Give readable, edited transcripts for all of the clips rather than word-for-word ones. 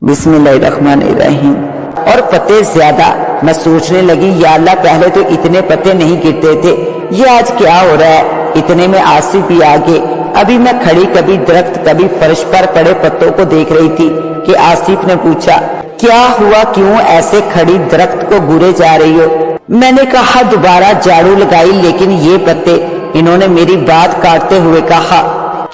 बिस्मिल्लाहिर्रहमानिर्रहीम। और पत्ते ज्यादा। मैं सोचने लगी या अल्लाह पहले तो इतने पत्ते नहीं गिरते थे, ये आज क्या हो रहा है। इतने में आसिफ भी आ गए। अभी मैं खड़ी कभी दरख्त कभी फर्श पर पड़े पत्तों को देख रही थी कि आसिफ ने पूछा, क्या हुआ, क्यों ऐसे खड़ी दरख्त को घूरे जा रही हो। मैंने कहा दोबारा झाड़ू लगाई, लेकिन ये पत्ते। इन्होंने मेरी बात काटते हुए कहा,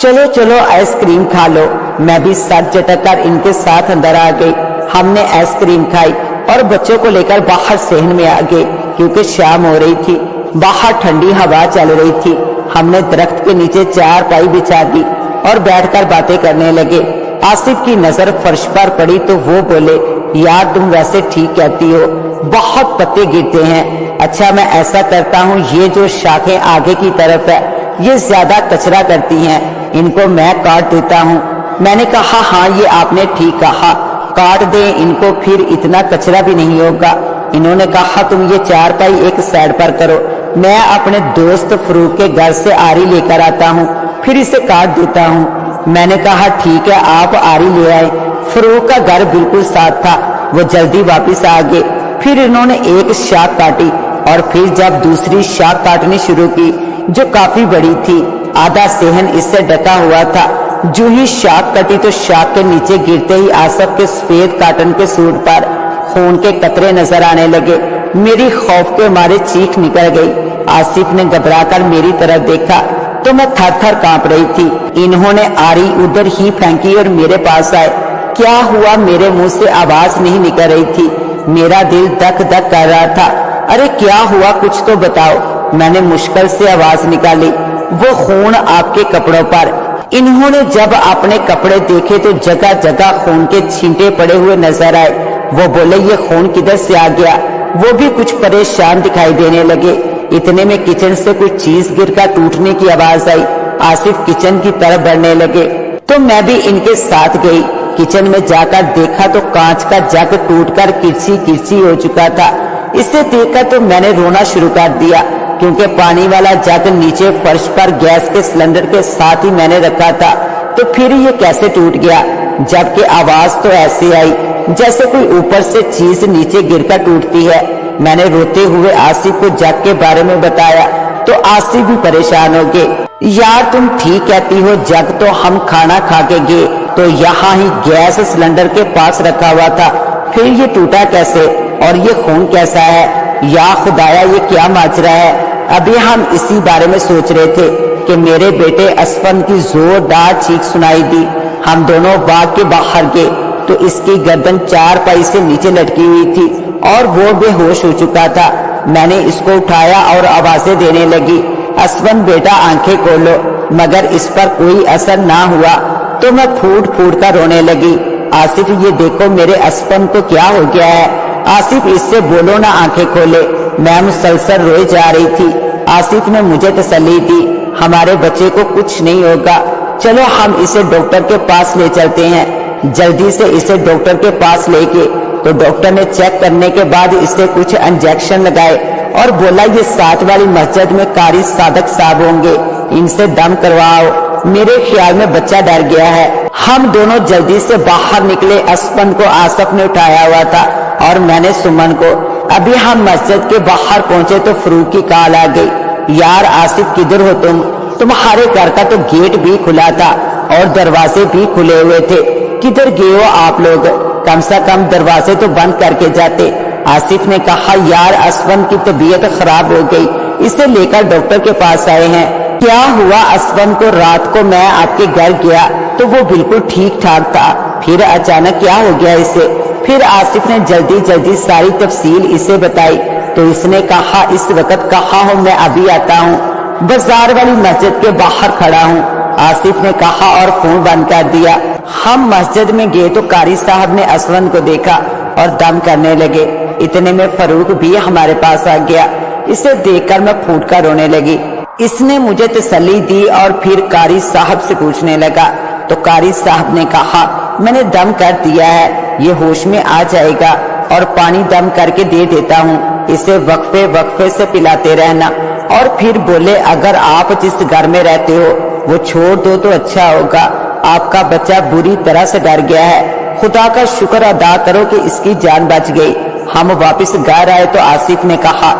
चलो चलो आइसक्रीम खा लो। मैं भी सर झटक कर इनके साथ अंदर आ गई। हमने आइसक्रीम खाई और बच्चों को लेकर बाहर सहन में आ गए, क्योंकि शाम हो रही थी। बाहर ठंडी हवा चल रही थी। हमने दरख्त के नीचे चारपाई बिछा दी और बैठकर बातें करने लगे। आसिफ की नजर फर्श पर पड़ी तो वो बोले, यार तुम वैसे ठीक कहती हो, बहुत पत्ते गिरते हैं। अच्छा मैं ऐसा करता हूँ, ये जो शाखें आगे की तरफ है ये ज्यादा कचरा करती हैं, इनको मैं काट देता हूँ। मैंने कहा हाँ ये आपने ठीक कहा, काट दे इनको, फिर इतना कचरा भी नहीं होगा। इन्होंने कहा तुम ये चारपाई एक साइड पर करो, मैं अपने दोस्त फरूक के घर से आरी लेकर आता हूँ, फिर इसे काट देता हूँ। मैंने कहा ठीक है, आप आरी ले आए। फरूक का घर बिल्कुल साथ था, वो जल्दी वापस आ गए। फिर इन्होंने एक शाख काटी और फिर जब दूसरी शाख काटनी शुरू की जो काफी बड़ी थी, आधा सेहन इससे ढका हुआ था। जो ही शाख कटी तो शाख के नीचे गिरते ही आसिफ के सफेद काटन के सूट पर खून के कतरे नजर आने लगे। मेरी खौफ के मारे चीख निकल गई। आसिफ ने घबराकर मेरी तरफ देखा तो मैं थर थर कांप रही थी। इन्होंने आरी उधर ही फेंकी और मेरे पास आए। क्या हुआ, मेरे मुंह से आवाज नहीं निकल रही थी। मेरा दिल धक धक कर रहा था। अरे क्या हुआ, कुछ तो बताओ। मैंने मुश्किल से आवाज निकाली, वो खून आपके कपड़ों पर। इन्होंने जब अपने कपड़े देखे तो जगह जगह खून के छींटे पड़े हुए नजर आए। वो बोले ये खून किधर से आ गया। वो भी कुछ परेशान दिखाई देने लगे। इतने में किचन से कुछ चीज गिरकर टूटने की आवाज आई। आसिफ किचन की तरफ बढ़ने लगे तो मैं भी इनके साथ गई। किचन में जाकर देखा तो कांच का जग टूटकर किरची किरची हो चुका था। इसे देखकर तो मैंने रोना शुरू कर दिया, क्योंकि पानी वाला जग नीचे फर्श पर गैस के सिलेंडर के साथ ही मैंने रखा था। तो फिर ये कैसे टूट गया, जबकि आवाज तो ऐसी आई जैसे कोई ऊपर से चीज नीचे गिरकर टूटती है। मैंने रोते हुए आसिफ को जग के बारे में बताया तो आसिफ भी परेशान हो गए। यार तुम ठीक कहती हो, जग तो हम खाना खा के गए तो यहाँ ही गैस सिलेंडर के पास रखा हुआ था, फिर ये टूटा कैसे और ये खून कैसा है। या खुदाया ये क्या माजरा है। अभी हम इसी बारे में सोच रहे थे कि मेरे बेटे असफन की जोरदार चीख सुनाई दी। हम दोनों बाग के बाहर गए तो इसकी गर्दन चारपाई से नीचे लटकी हुई थी और वो बेहोश हो चुका था। मैंने इसको उठाया और आवाजें देने लगी, असफन बेटा आंखें खोलो, मगर इस पर कोई असर ना हुआ। तो मैं फूट फूट कर रोने लगी। आसिफ ये देखो मेरे असफन को क्या हो गया है। आसिफ इससे बोलो ना आंखें खोले। मैं मुसलसल रोई जा रही थी। आसिफ ने मुझे तसल्ली दी, हमारे बच्चे को कुछ नहीं होगा, चलो हम इसे डॉक्टर के पास ले चलते हैं। जल्दी से इसे डॉक्टर के पास ले गए तो डॉक्टर ने चेक करने के बाद इसे कुछ इंजेक्शन लगाए और बोला ये साथ वाली मस्जिद में कारी सादक साहब होंगे, इनसे दम करवाओ। मेरे ख्याल में बच्चा डर गया है। हम दोनों जल्दी से बाहर निकले। असफन को आसिफ ने उठाया हुआ था और मैंने सुमन को। अभी हम मस्जिद के बाहर पहुंचे तो फरूक की कॉल आ गई, यार आसिफ किधर हो तुम, तुम्हारे घर का तो गेट भी खुला था और दरवाजे भी खुले हुए थे, किधर गए हो आप लोग, कम से कम दरवाजे तो बंद करके जाते। आसिफ ने कहा यार असफन की तबीयत खराब हो गई, इसे लेकर डॉक्टर के पास आए हैं। क्या हुआ, असफन को रात को मैं आपके घर गया तो वो बिल्कुल ठीक ठाक था, फिर अचानक क्या हो गया इसे। फिर आसिफ ने जल्दी जल्दी सारी तफसील इसे बताई तो इसने कहा इस वक्त कहाँ हूँ, मैं अभी आता हूँ, बाजार वाली मस्जिद के बाहर खड़ा हूँ। आसिफ ने कहा और फोन बंद कर दिया। हम मस्जिद में गए तो कारी साहब ने असफन को देखा और दम करने लगे। इतने में फरूक भी हमारे पास आ गया। इसे देखकर मैं फूट कर रोने लगी। इसने मुझे तसल्ली दी और फिर कारी साहब से पूछने लगा तो कारी साहब ने कहा मैंने दम कर दिया है, ये होश में आ जाएगा और पानी दम करके दे देता हूँ, इसे वक्फे वक्फे से पिलाते रहना। और फिर बोले अगर आप जिस घर में रहते हो वो छोड़ दो तो अच्छा होगा, आपका बच्चा बुरी तरह से डर गया है, खुदा का शुक्र अदा करो कि इसकी जान बच गई। हम वापस घर आए तो आसिफ ने कहा,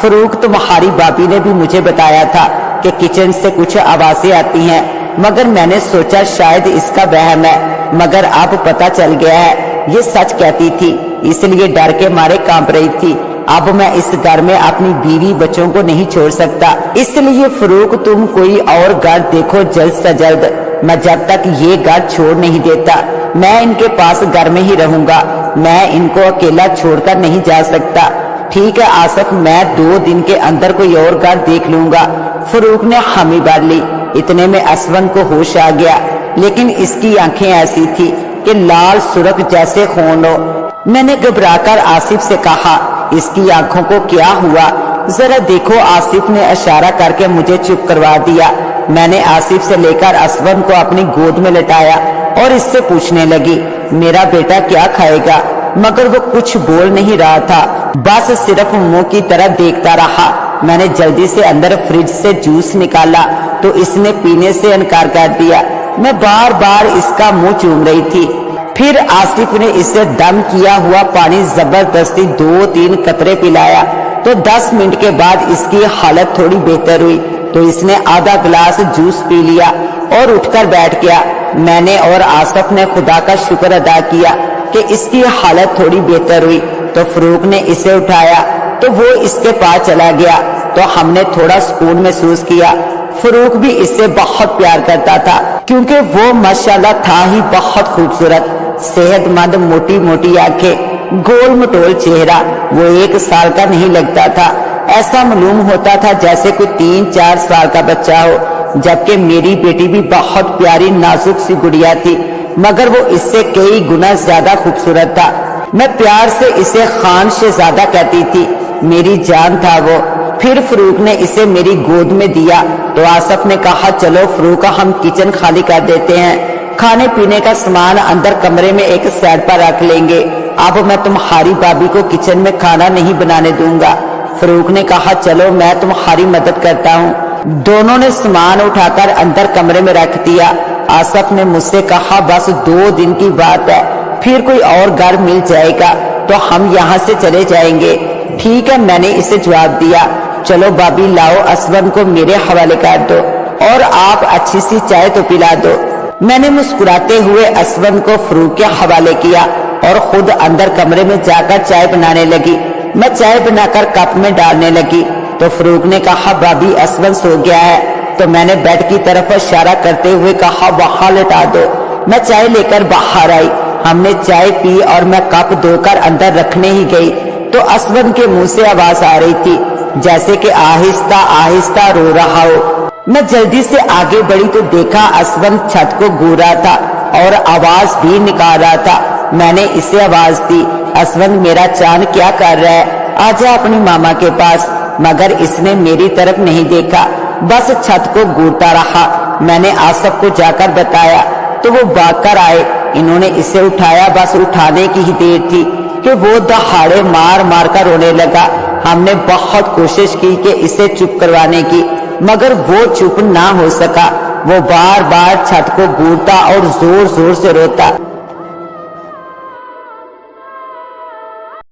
फरूक तुम्हारी भाभी ने भी मुझे बताया था कि किचन से कुछ आवाजें आती हैं, मगर मैंने सोचा शायद इसका वहम है, मगर अब पता चल गया है ये सच कहती थी, इसलिए डर के मारे कांप रही थी। अब मैं इस घर में अपनी बीवी बच्चों को नहीं छोड़ सकता, इसलिए फरूक तुम कोई और घर देखो जल्द से जल्द। मैं जब तक ये घर छोड़ नहीं देता मैं इनके पास घर में ही रहूंगा, मैं इनको अकेला छोड़कर नहीं जा सकता। ठीक है आसिफ, मैं 2 दिन के अंदर कोई और घर देख लूंगा। फरूक ने हामी भर ली। इतने में असवन को होश आ गया, लेकिन इसकी आंखें ऐसी थी कि लाल सुर्ख जैसे खून हो। मैंने घबराकर आसिफ से कहा, इसकी आंखों को क्या हुआ, जरा देखो। आसिफ ने इशारा करके मुझे चुप करवा दिया। मैंने आसिफ से लेकर असवन को अपनी गोद में लटाया और इससे पूछने लगी, मेरा बेटा क्या खाएगा, मगर वो कुछ बोल नहीं रहा था, बस सिर्फ मुंह की तरफ देखता रहा। मैंने जल्दी से अंदर फ्रिज से जूस निकाला तो इसने पीने से इनकार कर दिया। मैं बार बार इसका मुंह चूम रही थी। फिर आसिफ ने इसे दम किया हुआ पानी जबरदस्ती 2-3 कतरे पिलाया तो 10 मिनट के बाद इसकी हालत थोड़ी बेहतर हुई तो इसने आधा गिलास जूस पी लिया और उठकर बैठ गया। मैंने और आसिफ ने खुदा का शुक्र अदा किया कि इसकी हालत थोड़ी बेहतर हुई तो फरूक ने इसे उठाया तो वो इसके पास चला गया तो हमने थोड़ा सुकून महसूस किया। फरूक भी इससे बहुत प्यार करता था क्योंकि वो माशाल्लाह था ही बहुत खूबसूरत, सेहतमंद, मोटी मोटी आंखें, गोल मटोल चेहरा। वो 1 साल का नहीं लगता था, ऐसा मालूम होता था जैसे कोई 3-4 साल का बच्चा हो। जबकि मेरी बेटी भी बहुत प्यारी नाजुक सी गुड़िया थी, मगर वो इससे कई गुना ज्यादा खूबसूरत था। मैं प्यार से इसे खान शहजादा कहती थी, मेरी जान था वो। फिर फरूक ने इसे मेरी गोद में दिया तो आसिफ ने कहा, चलो फरूक हम किचन खाली कर देते हैं, खाने पीने का सामान अंदर कमरे में एक साइड पर रख लेंगे, अब मैं तुम्हारी भाभी को किचन में खाना नहीं बनाने दूंगा। फरूक ने कहा, चलो मैं तुम्हारी मदद करता हूँ। दोनों ने सामान उठाकर अंदर कमरे में रख दिया। आसिफ ने मुझसे कहा, बस 2 दिन की बात है, फिर कोई और घर मिल जाएगा तो हम यहाँ से चले जाएंगे। ठीक है, मैंने इसे जवाब दिया। चलो भाभी लाओ, असवन को मेरे हवाले कर दो और आप अच्छी सी चाय तो पिला दो। मैंने मुस्कुराते हुए असवन को फरूक के हवाले किया और खुद अंदर कमरे में जाकर चाय बनाने लगी। मैं चाय बनाकर कप में डालने लगी तो फरूक ने कहा, भाभी असवन सो गया है। तो मैंने बेड की तरफ इशारा करते हुए कहा, वहां लेटा दो। मैं चाय लेकर बाहर आई। हमने चाय पी और मैं कप धोकर अंदर रखने ही गई तो असवन के मुंह से आवाज आ रही थी जैसे कि आहिस्ता आहिस्ता रो रहा हो। मैं जल्दी से आगे बढ़ी तो देखा असवन छत को घूर रहा था और आवाज भी निकाल रहा था। मैंने इसे आवाज दी, असवन मेरा चांद क्या कर रहा है, आजा अपनी मामा के पास। मगर इसने मेरी तरफ नहीं देखा, बस छत को घूरता रहा। मैंने आसिफ को जाकर बताया तो वो भागकर आए। इन्होंने इसे उठाया, बस उठाने की ही देर थी कि वो दहाड़े मार मार कर रोने लगा। हमने बहुत कोशिश की कि इसे चुप करवाने की, मगर वो चुप ना हो सका। वो बार बार छत को घूरता और जोर जोर से रोता।